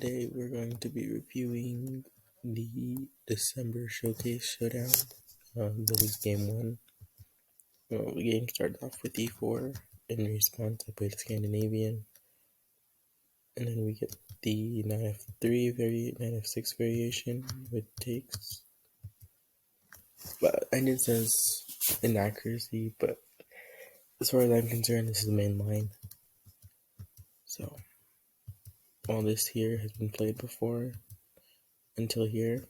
Today we're going to be reviewing the December Showcase Showdown. That was game 1. The game started off with e4. In response, I played Scandinavian. And then we get the knight f3 knight f6 variation with takes. But and it says inaccuracy, but as far as I'm concerned, this is the main line. So all this here has been played before until here.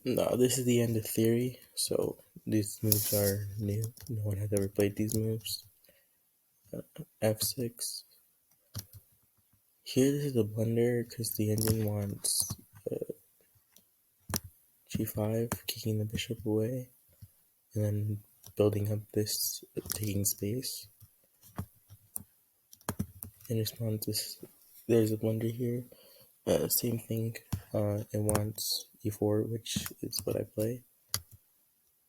No, this is the end of theory, so these moves are new. No one has ever played these moves. F6. Here, this is a blunder because the engine wants G5, kicking the bishop away, and then building up this, taking space. In response, there's a blunder here. Same thing. It wants e4, which is what I play.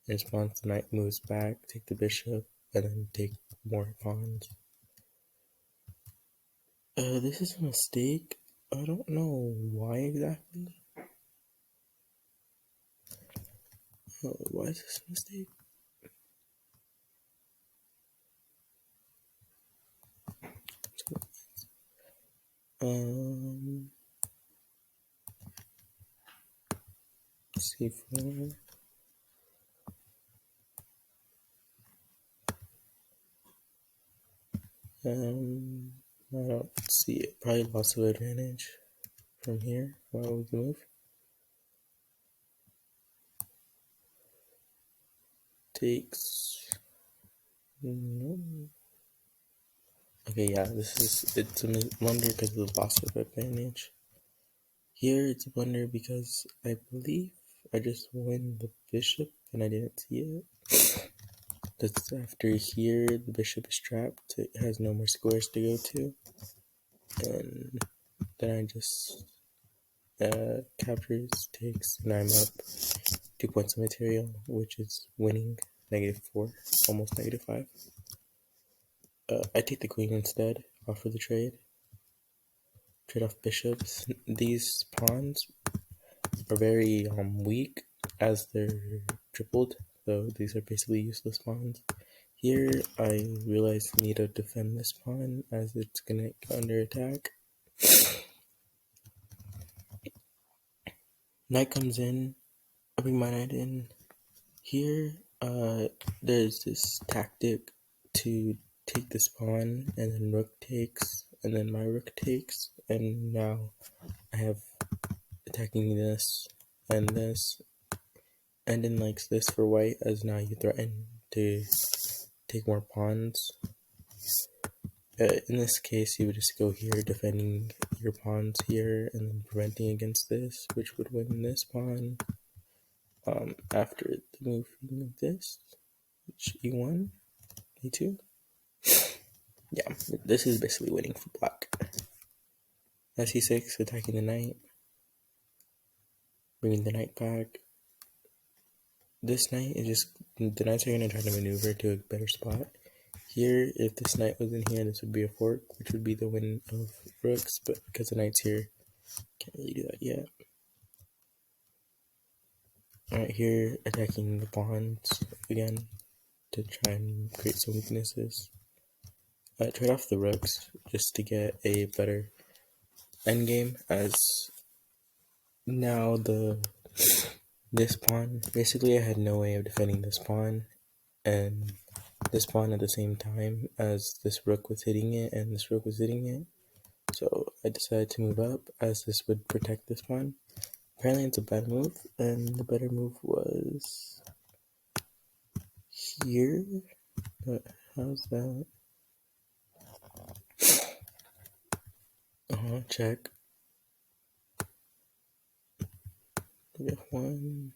In response, the knight moves back, take the bishop, and then take more pawns. This is a mistake. I don't know why exactly. Why is this a mistake? C4. I don't see it. Probably lots of advantage from here. What was the move? Takes. No. Okay, yeah, it's a blunder because of the loss of advantage. Here it's a blunder because I believe I just won the bishop and I didn't see it. That's after here the bishop is trapped, it has no more squares to go to. And then I just captures, takes, and I'm up 2 points of material, which is winning -4, almost -5. I take the queen instead, offer the trade off bishops. These pawns are very weak as they're tripled, so these are basically useless pawns. Here I realize I need to defend this pawn as it's gonna go under attack. Knight comes in, I bring my knight in. Here there's this tactic to take this pawn, and then rook takes, and then my rook takes, and now I have attacking this, and then likes this for white, as now you threaten to take more pawns. In this case, you would just go here, defending your pawns here, and then preventing against this, which would win this pawn. After the moving of this, which e1, e2. Yeah, this is basically winning for black. c6, attacking the knight, bringing the knight back. This knight is just, the knights are going to try to maneuver to a better spot. Here, if this knight was in here, this would be a fork, which would be the win of rooks, but because the knight's here, can't really do that yet. Alright, here, attacking the pawns again to try and create some weaknesses. Trade off the rooks just to get a better endgame, as now this pawn, basically I had no way of defending this pawn and this pawn at the same time, as this rook was hitting it and this rook was hitting it. So I decided to move up, as this would protect this pawn. Apparently it's a bad move, and the better move was here, but how's that? Check. We got one.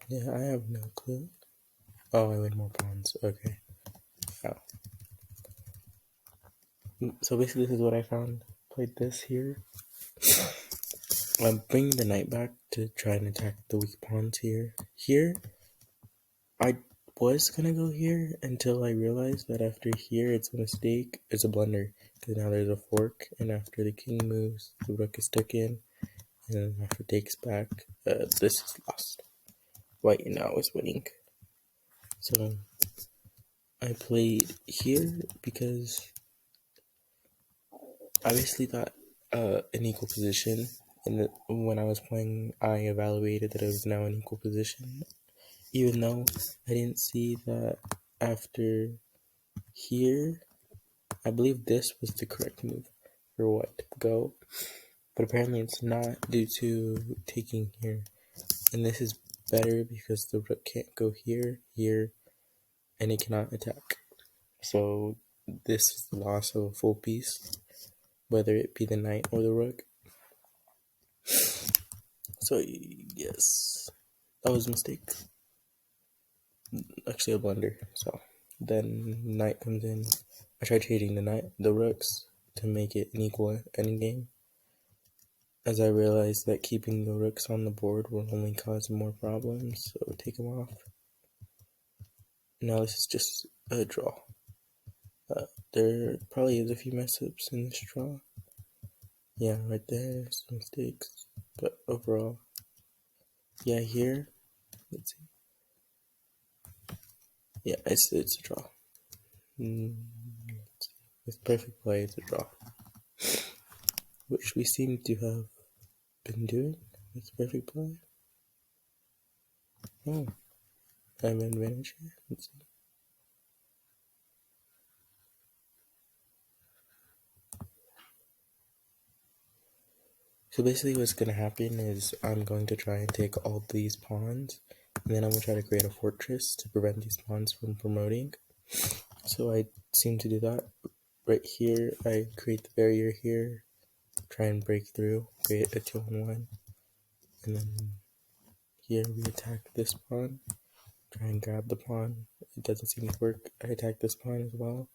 Yeah, I have no clue. Oh, I win more pawns. Okay. Oh. So basically, this is what I found. Played this here. I'm bringing the knight back to try and attack the weak pawns here. Here, I was gonna go here until I realized that after here it's a mistake, it's a blunder. Because now there's a fork, and after the king moves, the rook is taken, and then after takes back, this is lost. White now is winning. So I played here because I basically thought an equal position. And when I was playing, I evaluated that it was now an equal position. Even though I didn't see that after here, I believe this was the correct move for white to go. But apparently it's not due to taking here. And this is better because the rook can't go here, here, and it cannot attack. So this is the loss of a full piece, whether it be the knight or the rook. So yes, that was a mistake. Actually a blunder. So then knight comes in. I tried changing the rooks to make it an equal endgame, as I realized that keeping the rooks on the board will only cause more problems, so take them off. Now this is just a draw. There probably is a few mess-ups in this draw. Yeah, right there, some mistakes. But overall, yeah, here, let's see. Yeah, it's a draw. With perfect play, it's a draw. Which we seem to have been doing with perfect play. Oh, I'm in advantage here. Let's see. So basically what's going to happen is I'm going to try and take all these pawns, and then I'm going to try to create a fortress to prevent these pawns from promoting. So I seem to do that. Right here, I create the barrier here, try and break through, create a 2-on-1, and then here we attack this pawn, try and grab the pawn. It doesn't seem to work. I attack this pawn as well.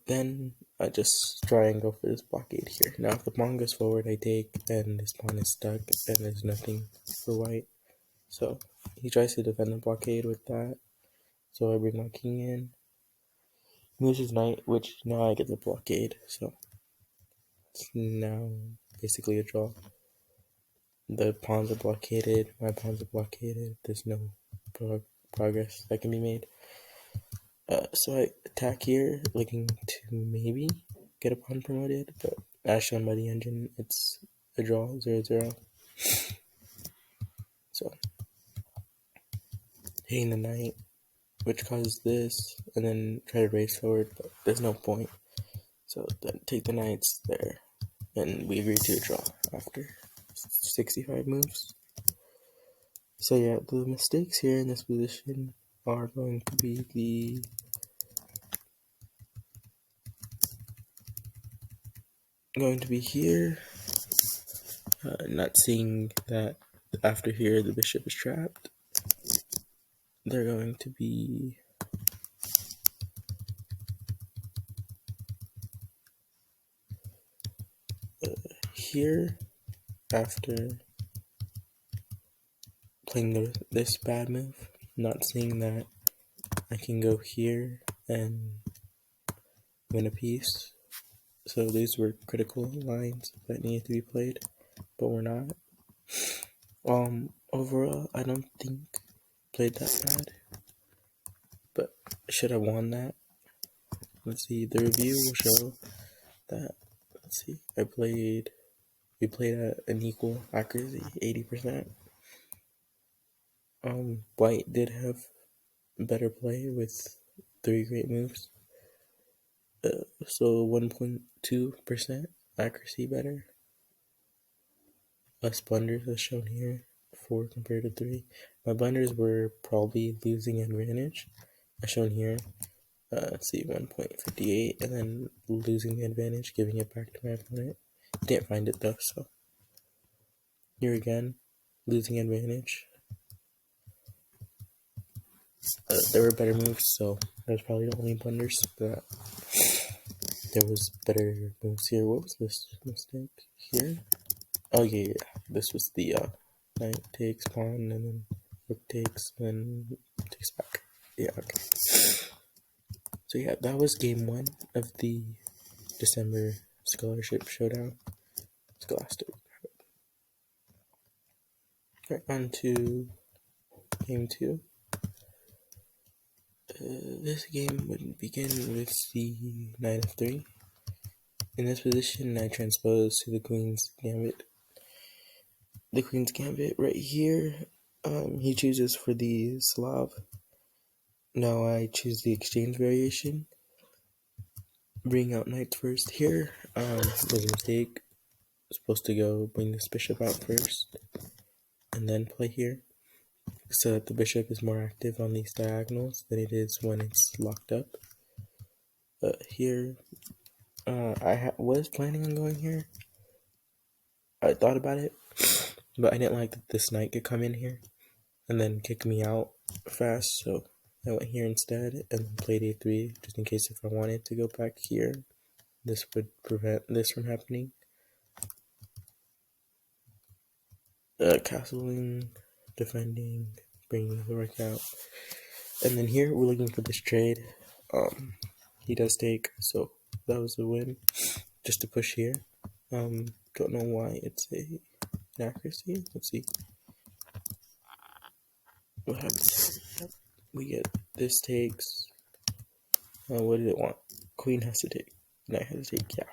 Then I just try and go for this blockade here. Now if the pawn goes forward, I take, and this pawn is stuck, and there's nothing for white. So he tries to defend the blockade with that. So I bring my king in, moves his knight, which now I get the blockade. So it's now basically a draw. The pawns are blockaded, my pawns are blockaded. There's no progress that can be made. So I attack here, looking to maybe get a pawn promoted, but as shown by the engine, it's a draw, 0-0. So hitting the knight, which causes this, and then try to race forward, but there's no point. So then take the knights there, and we agree to a draw after 65 moves. So yeah, the mistakes here in this position are going to be here, not seeing that after here the bishop is trapped. They're going to be here after playing this bad move, not seeing that I can go here and win a piece. So these were critical lines that needed to be played, but we're not. Overall, I don't think played that bad, but should have won that. Let's see, the review will show that, let's see, we played at an equal accuracy, 80%. White did have better play with 3 great moves. So 1.2% accuracy better. Less blunders as shown here, 4 compared to 3. My blunders were probably losing advantage, as shown here. Let's see, 1.58, and then losing the advantage, giving it back to my opponent. Didn't find it though, so here again, losing advantage. There were better moves, so that was probably the only blunders, but there was better moves here. What was this mistake here? Oh yeah, this was the knight takes pawn, and then rook takes, and then takes back. Yeah, okay. So yeah, that was game 1 of the December scholarship showdown. Scholastic. Right, on to game 2. This game would begin with the knight f3. In this position, I transpose to the queen's gambit. The queen's gambit right here, he chooses for the Slav. Now I choose the exchange variation. Bring out knights first here. Was a mistake. Supposed to go bring this bishop out first, and then play here, so that the bishop is more active on these diagonals than it is when it's locked up. Here, I was planning on going here. I thought about it, but I didn't like that this knight could come in here and then kick me out fast, so I went here instead and played a3 just in case if I wanted to go back here, this would prevent this from happening. Castling, defending, bringing the rook out, and then here we're looking for this trade. He does take, so that was a win. Just to push here. Don't know why it's a inaccuracy. Let's see what happens. We get this takes. What did it want? Queen has to take. Knight has to take. Yeah.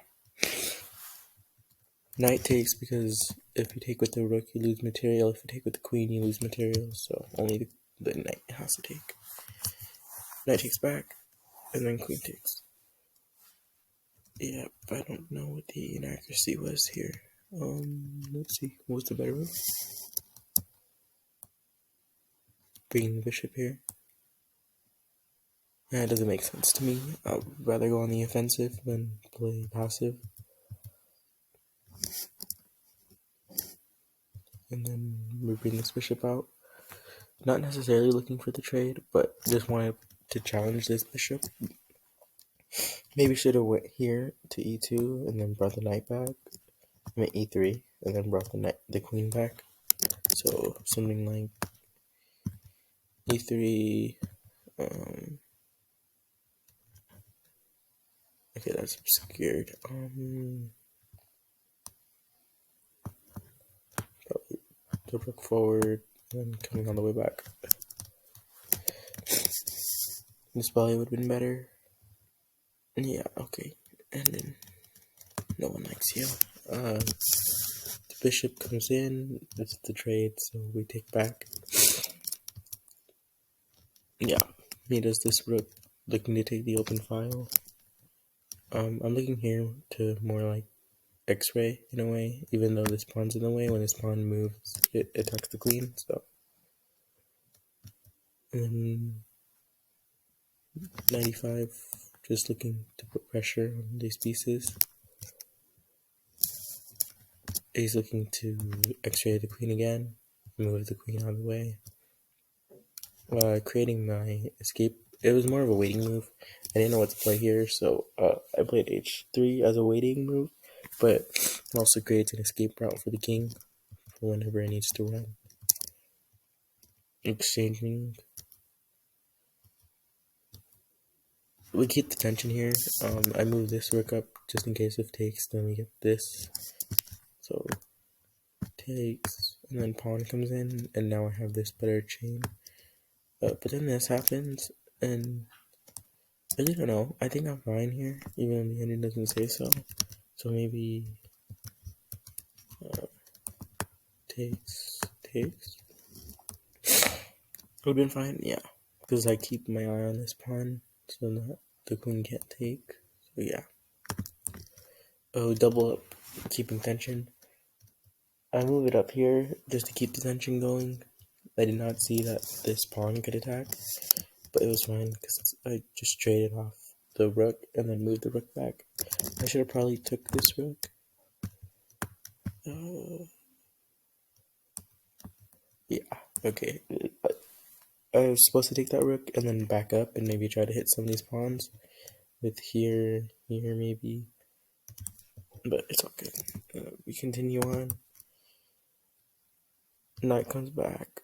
Knight takes because if you take with the rook, you lose material. If you take with the queen, you lose material. So only the knight has to take. Knight takes back, and then queen takes. Yeah, I don't know what the inaccuracy was here. Let's see. What was the better move? Bringing the bishop here. Yeah, it doesn't make sense to me. I'd rather go on the offensive than play passive. And then we bring this bishop out. Not necessarily looking for the trade, but just wanted to challenge this bishop. Maybe should have went here to e2 and then brought the knight back. I mean e3 and then brought the queen back. So something like e3. Okay, that's obscured. Probably the rook forward and coming on the way back. This probably would have been better. Yeah, okay. And then no one likes you. The bishop comes in. It's the trade, so we take back. Yeah, he does this rook, looking to take the open file. I'm looking here to more like X-ray in a way, even though this pawn's in the way. When this pawn moves, it attacks the queen. So, and 95, just looking to put pressure on these pieces. He's looking to X-ray the queen again, move the queen out of the way. Creating my escape. It was more of a waiting move. I didn't know what to play here, so I played h3 as a waiting move, but it also creates an escape route for the king for whenever it needs to run. Exchanging. We keep the tension here. I move this rook up just in case if takes, then we get this. So takes, and then pawn comes in, and now I have this better chain. But then this happens, and I really don't know. I think I'm fine here, even though the ending doesn't say so. So maybe takes. It would have been fine, yeah. Because I keep my eye on this pawn, so that the queen can't take. So yeah. Oh, double up, keeping tension. I move it up here just to keep the tension going. I did not see that this pawn could attack, but it was fine because I just traded off the rook and then moved the rook back. I should have probably took this rook. Yeah, okay. I was supposed to take that rook and then back up and maybe try to hit some of these pawns with here maybe. But it's all good. We continue on. Knight comes back.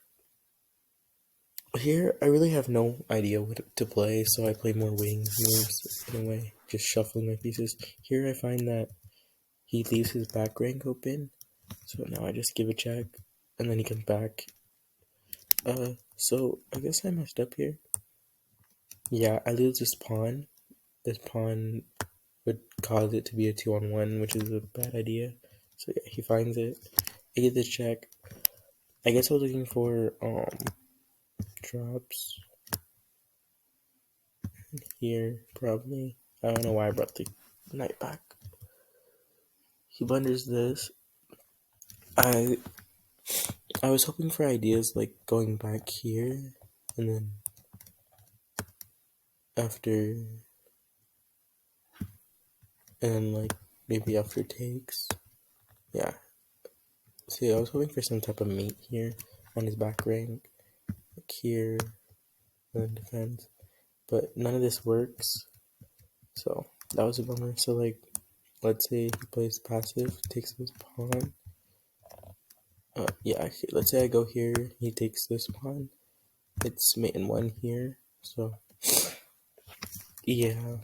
Here, I really have no idea what to play, so I play more wings moves in a way, just shuffling my pieces. Here, I find that he leaves his back rank open, so now I just give a check, and then he comes back. So I guess I messed up here. Yeah, I lose this pawn. This pawn would cause it to be a 2-on-1, which is a bad idea. So yeah, he finds it. I get this check. I guess I was looking for drops here, probably. I don't know why I brought the knight back. He blunders this. I was hoping for ideas like going back here, and then after, and then like maybe after takes. Yeah. See, I was hoping for some type of mate here on his back rank, like here, and then defense. But none of this works, so that was a bummer. So like, let's say he plays passive, takes this pawn. Yeah, let's say I go here, he takes this pawn. It's mate in 1 here, so yeah,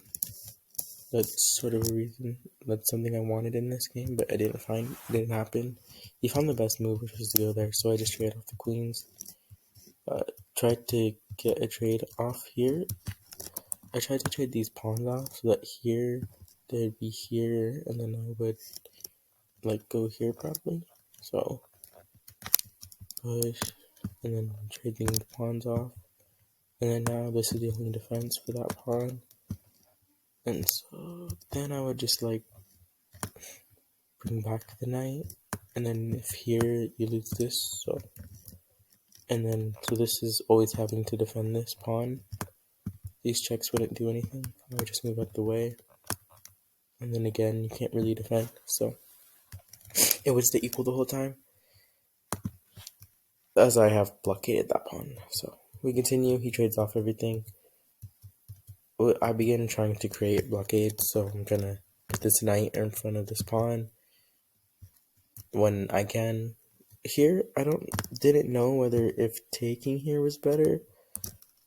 that's sort of a reason. That's something I wanted in this game, but I didn't find. It didn't happen. He found the best move, which was to go there, so I just traded off the queens. Tried to get a trade off here. I tried to trade these pawns off so that here they'd be here, and then I would like go here probably. So push, and then trading the pawns off, and then now this is the only defense for that pawn. And so then I would just like bring back the knight, and then if here you lose this, so and then so this is always having to defend this pawn. These checks wouldn't do anything. I would just move out the way, and then again you can't really defend, so it would stay equal the whole time, as I have blockaded that pawn. So we continue. He trades off everything. I begin trying to create blockades, so I'm gonna put this knight in front of this pawn when I can. Here, I didn't know whether if taking here was better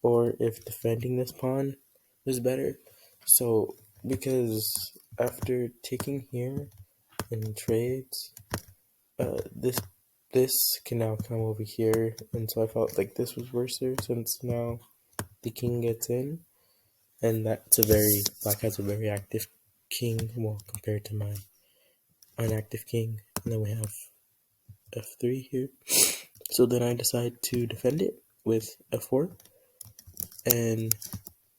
or if defending this pawn was better. So, because after taking here in trades, this can now come over here, and so I felt like this was worse since now the king gets in, and black has a very active king, well, compared to my inactive king, and then we have f3 here. So then I decide to defend it with f4, and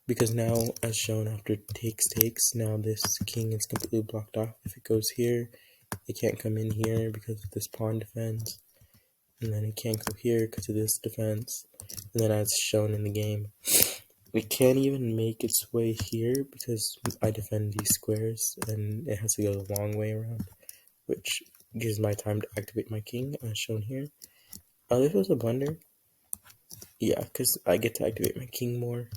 because now, as shown after takes, now this king is completely blocked off. If it goes here, it can't come in here because this pawn defends, and then it can't go here because of this defense, and then as shown in the game, it can't even make its way here because I defend these squares, and it has to go the long way around, which gives my time to activate my king, as shown here. This was a blunder. Yeah, because I get to activate my king more.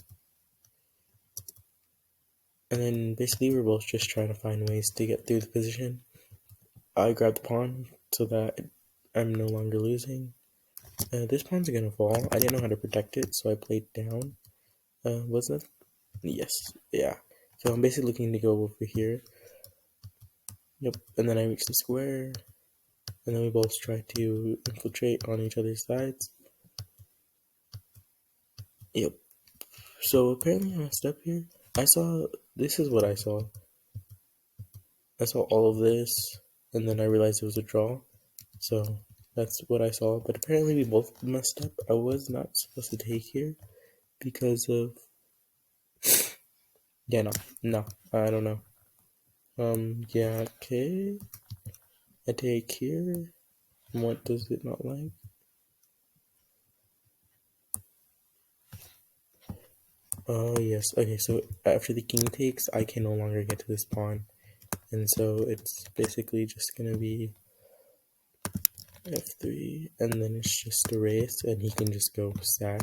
And then basically we're both just trying to find ways to get through the position. I grab the pawn so that I'm no longer losing. This pawn's gonna fall. I didn't know how to protect it, so I played down. Wasn't it? Yes, yeah. So I'm basically looking to go over here. Yep, and then I reach the square, and then we both try to infiltrate on each other's sides. Yep. So apparently I messed up here. This is what I saw. I saw all of this, and then I realized it was a draw. So that's what I saw. But apparently we both messed up. I was not supposed to take here because of... Yeah, no, I don't know. Yeah, okay. I take here. What does it not like? Oh, yes. Okay, so after the king takes, I can no longer get to this pawn. And so it's basically just gonna be f3, and then it's just a race, and he can just go sack.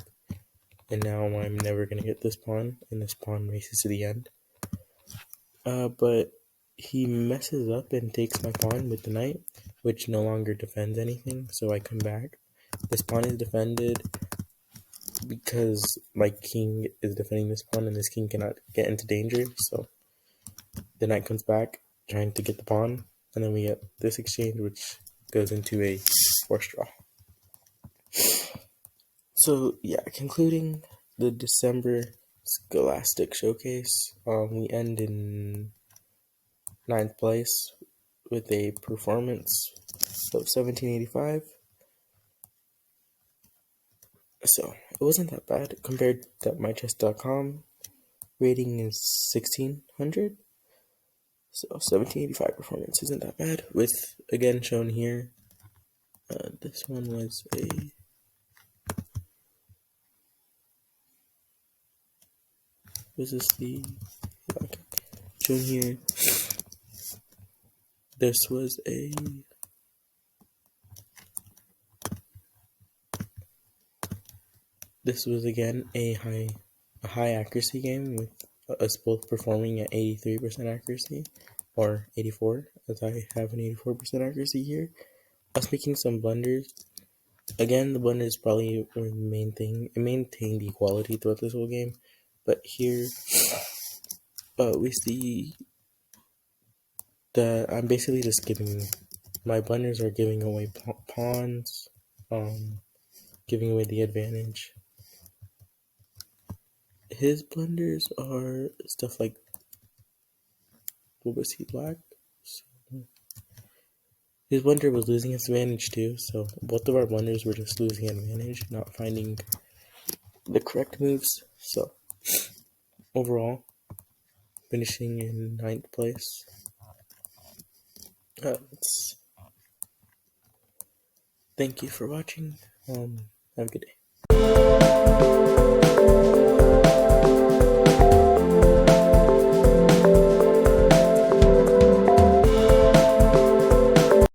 And now I'm never gonna get this pawn, and this pawn races to the end. But he messes up and takes my pawn with the knight, which no longer defends anything, so I come back. This pawn is defended because my king is defending this pawn, and this king cannot get into danger. So the knight comes back, trying to get the pawn, and then we get this exchange, which goes into a forced draw. So yeah, concluding the December Scholastic Showcase, we end in 9th place with a performance of 1785. So it wasn't that bad compared to mychess.com. Rating is 1600. So 1785 performance isn't that bad. With, again, shown here, this one was a... Was this the... Okay. Shown here, this was a... This was again a high accuracy game with us both performing at 83% accuracy, or 84, as I have an 84% accuracy here. Us making some blunders. Again, the blunders probably were the main thing. It maintained equality throughout this whole game, but here we see that I'm basically just giving... My blunders are giving away pawns, giving away the advantage. His blunders are stuff like... What was he, black? So his blunder was losing his advantage too, so both of our blunders were just losing advantage, not finding the correct moves. So overall, finishing in 9th place. Thank you for watching. Have a good day.